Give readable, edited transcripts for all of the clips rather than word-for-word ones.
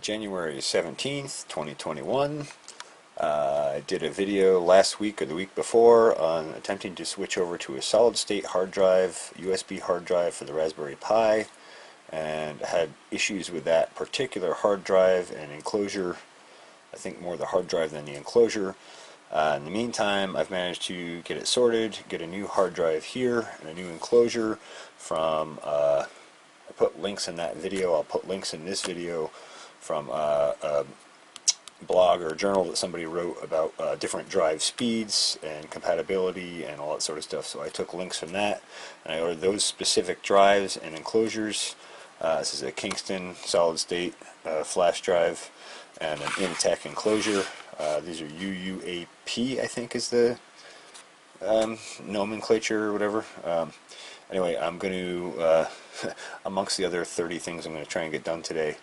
January 17th, 2021. I did a video last week or the week before on attempting to switch over to a solid-state hard drive, USB hard drive for the Raspberry Pi, and had issues with that particular hard drive and enclosure. I think more the hard drive than the enclosure. In the meantime, I've managed to get it sorted, get a new hard drive here and a new enclosure from, I put links in that video, I'll put links in this video from a blog or a journal that somebody wrote about different drive speeds and compatibility and all that sort of stuff. So I took links from that and I ordered those specific drives and enclosures. This is a Kingston solid state flash drive and an Initech enclosure. These are UUAP, I think is the nomenclature or whatever. Anyway, I'm going to, amongst the other 30 things I'm going to try and get done today,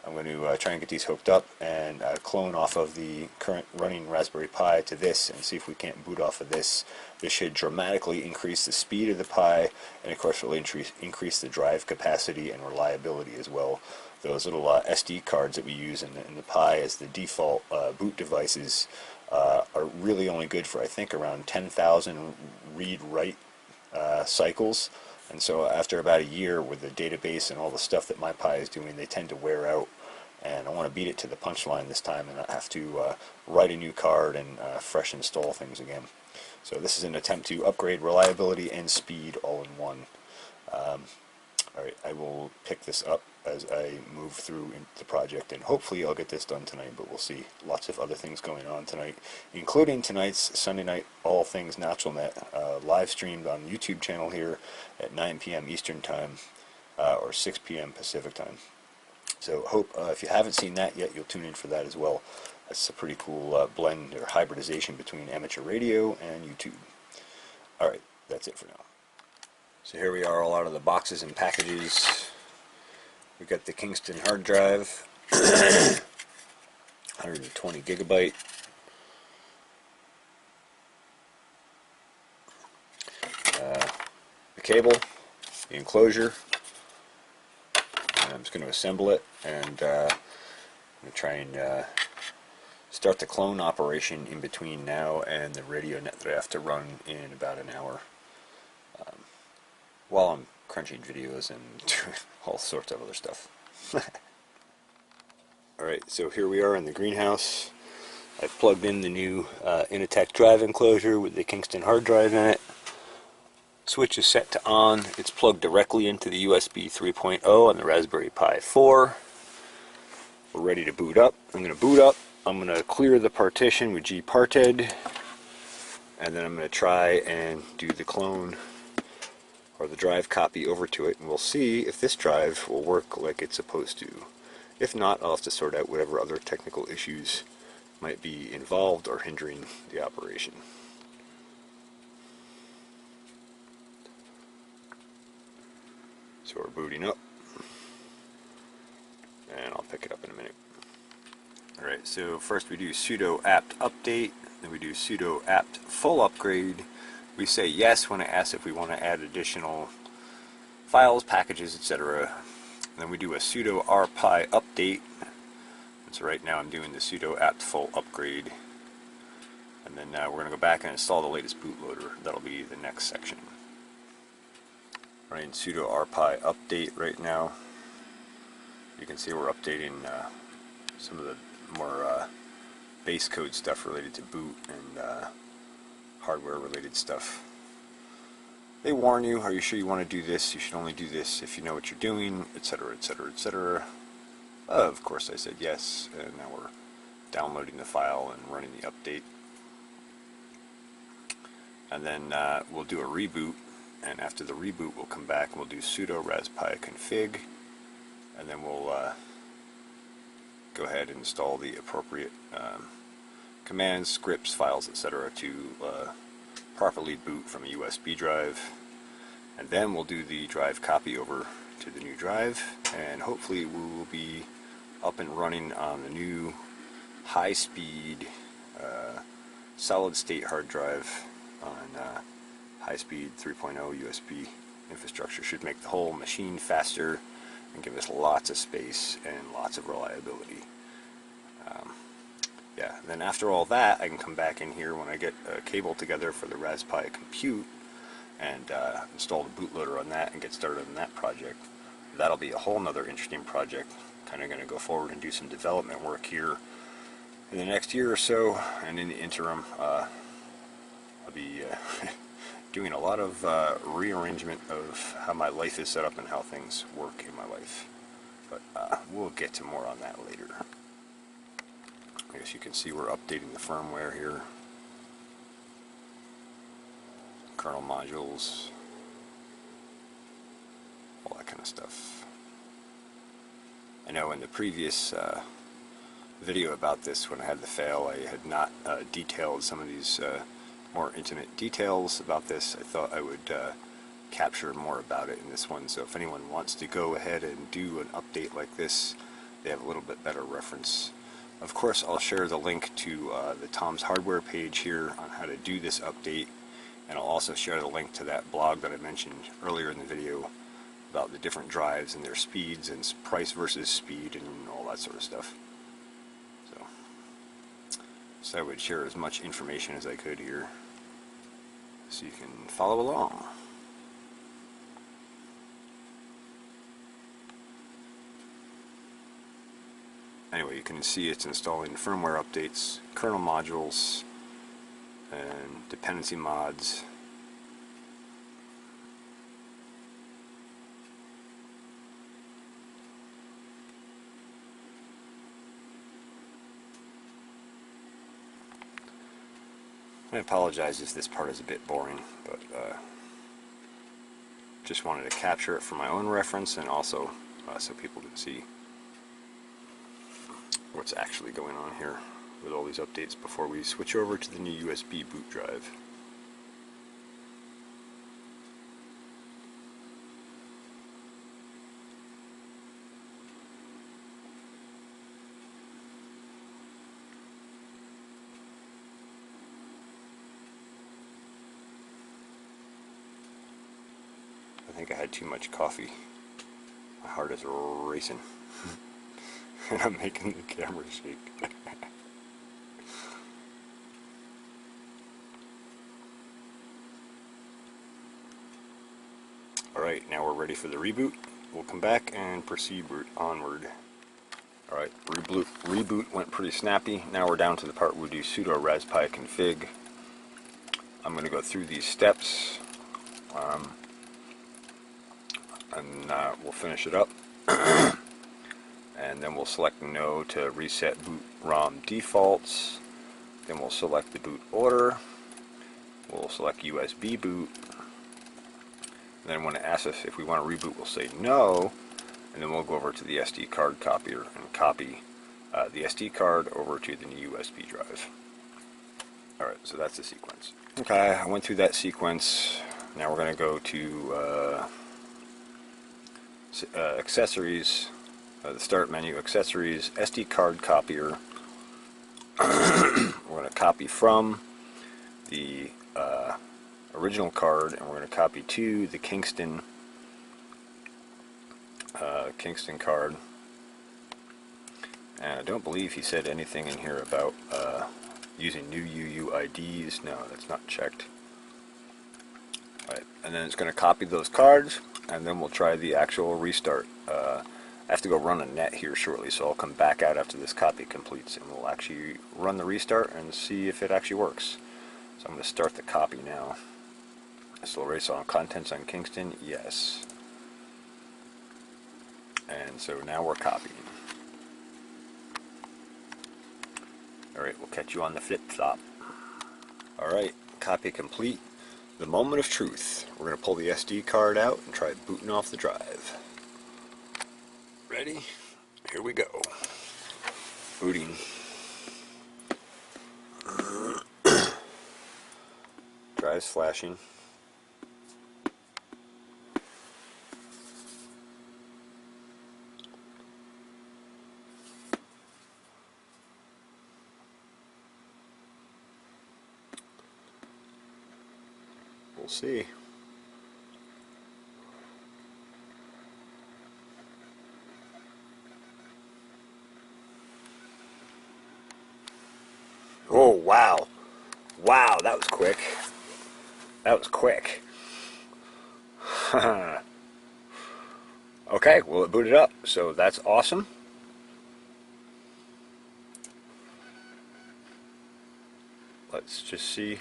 I'm going to try and get these hooked up and clone off of the current running Raspberry Pi to this and see if we can't boot off of this. This should dramatically increase the speed of the Pi, and of course will increase the drive capacity and reliability as well. Those little SD cards that we use in the Pi as the default boot devices are really only good for, I think, around 10,000 read-write cycles. And so after about a year with the database and all the stuff that my Pi is doing, they tend to wear out. And I want to beat it to the punchline this time and not have to write a new card and fresh install things again. So this is an attempt to upgrade reliability and speed all in one. Alright, I will pick this up as I move through the project, and hopefully I'll get this done tonight, but we'll see. Lots of other things going on tonight, including tonight's Sunday night All Things NaturalNet, live streamed on the YouTube channel here at 9 p.m. Eastern Time, or 6 p.m. Pacific Time. So hope, if you haven't seen that yet, you'll tune in for that as well. That's a pretty cool blend or hybridization between amateur radio and YouTube. Alright, that's it for now. So here we are, all out of the boxes and packages. We've got the Kingston hard drive, 120 gigabyte. The cable, the enclosure. And I'm just going to assemble it, and I'm going to try and start the clone operation in between now and the radio net that I have to run in about an hour. While I'm crunching videos and all sorts of other stuff. Alright, so here we are in the greenhouse. I've plugged in the new Initech drive enclosure with the Kingston hard drive in it. Switch is set to on. It's plugged directly into the USB 3.0 on the Raspberry Pi 4. We're ready to boot up. I'm going to boot up. I'm going to clear the partition with gparted, and then I'm going to try and do the clone or the drive copy over to it, and we'll see if this drive will work like it's supposed to. If not, I'll have to sort out whatever other technical issues might be involved or hindering the operation. So we're booting up, and I'll pick it up in a minute. Alright, so first we do sudo apt update, then we do sudo apt full upgrade. We say yes when it asks if we want to add additional files, packages, etc. Then we do a sudo rpi update. And so right now I'm doing the sudo apt full upgrade. And then we're going to go back and install the latest bootloader. That'll be the next section. Running sudo rpi update right now. You can see we're updating some of the more base code stuff related to boot and hardware related stuff. They warn you, are you sure you want to do this? You should only do this if you know what you're doing, etc, etc, etc. Of course I said yes, and now we're downloading the file and running the update. And then we'll do a reboot, and after the reboot we'll come back and we'll do sudo raspi config, and then we'll go ahead and install the appropriate commands, scripts, files, etc. to properly boot from a USB drive. And then we'll do the drive copy over to the new drive, and hopefully we will be up and running on the new high-speed solid-state hard drive on high-speed 3.0 USB infrastructure. Should make the whole machine faster and give us lots of space and lots of reliability. Yeah, then after all that, I can come back in here when I get a cable together for the Raspberry Compute and install the bootloader on that and get started on that project. That'll be a whole nother interesting project. Kind of going to go forward and do some development work here in the next year or so, and in the interim, I'll be doing a lot of rearrangement of how my life is set up and how things work in my life. But we'll get to more on that later. I guess you can see we're updating the firmware here. Kernel modules, all that kind of stuff. I know in the previous video about this, when I had the fail, I had not detailed some of these more intimate details about this. I thought I would capture more about it in this one, so if anyone wants to go ahead and do an update like this, they have a little bit better reference. Of course, I'll share the link to the Tom's Hardware page here on how to do this update, and I'll also share the link to that blog that I mentioned earlier in the video about the different drives and their speeds and price versus speed and all that sort of stuff. So I would share as much information as I could here so you can follow along. Anyway, you can see it's installing firmware updates, kernel modules, and dependency mods. I apologize if this part is a bit boring, but just wanted to capture it for my own reference and also so people can see what's actually going on here with all these updates before we switch over to the new USB boot drive. I think I had too much coffee. My heart is racing. And I'm making the camera shake. Alright, now we're ready for the reboot. We'll come back and proceed onward. Alright, reboot went pretty snappy. Now we're down to the part where we do sudo raspi config. I'm going to go through these steps. And we'll finish it up. And then we'll select no to reset boot ROM defaults. Then we'll select the boot order. We'll select USB boot. And then when it asks us if we want to reboot, we'll say no. And then we'll go over to the SD card copier and copy the SD card over to the new USB drive. Alright, so that's the sequence. Okay, I went through that sequence. Now we're going to go to accessories, the start menu, accessories, SD card copier. We're going to copy from the original card, and we're going to copy to the Kingston card. And I don't believe he said anything in here about using new UUIDs. No, that's not checked. Right, and then it's going to copy those cards, and then we'll try the actual restart. I have to go run a net here shortly, so I'll come back out after this copy completes, and we'll actually run the restart and see if it actually works. So I'm going to start the copy now. Still erase all contents on Kingston? Yes. And so now we're copying. Alright, we'll catch you on the flip-flop. Alright, copy complete. The moment of truth. We're going to pull the SD card out and try booting off the drive. Ready? Here we go. Booting. Drive's flashing. We'll see. Oh, wow. Wow, that was quick. That was quick. Okay, well, it booted up, so that's awesome. Let's just see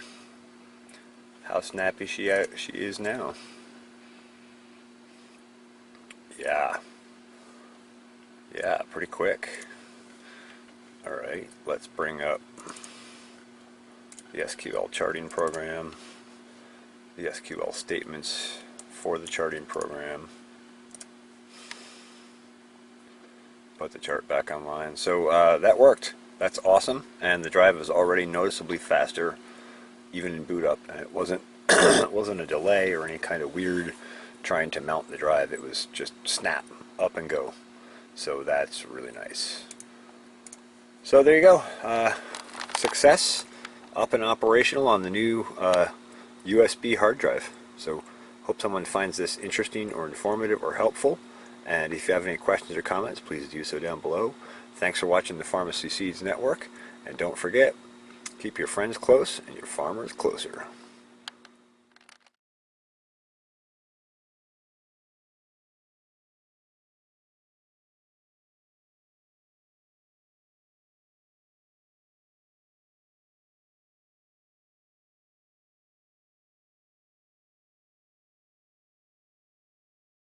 how snappy she is now. Yeah. Yeah, pretty quick. Alright, let's bring up the SQL charting program, the SQL statements for the charting program. Put the chart back online. So that worked. That's awesome. And the drive is already noticeably faster, even in boot up. And it wasn't it wasn't a delay or any kind of weird trying to mount the drive. It was just snap, up and go. So that's really nice. So there you go. Success, up and operational on the new USB hard drive. So hope someone finds this interesting or informative or helpful. And if you have any questions or comments, please do so down below. Thanks for watching the Pharmacy Seeds Network. And don't forget, keep your friends close and your farmers closer.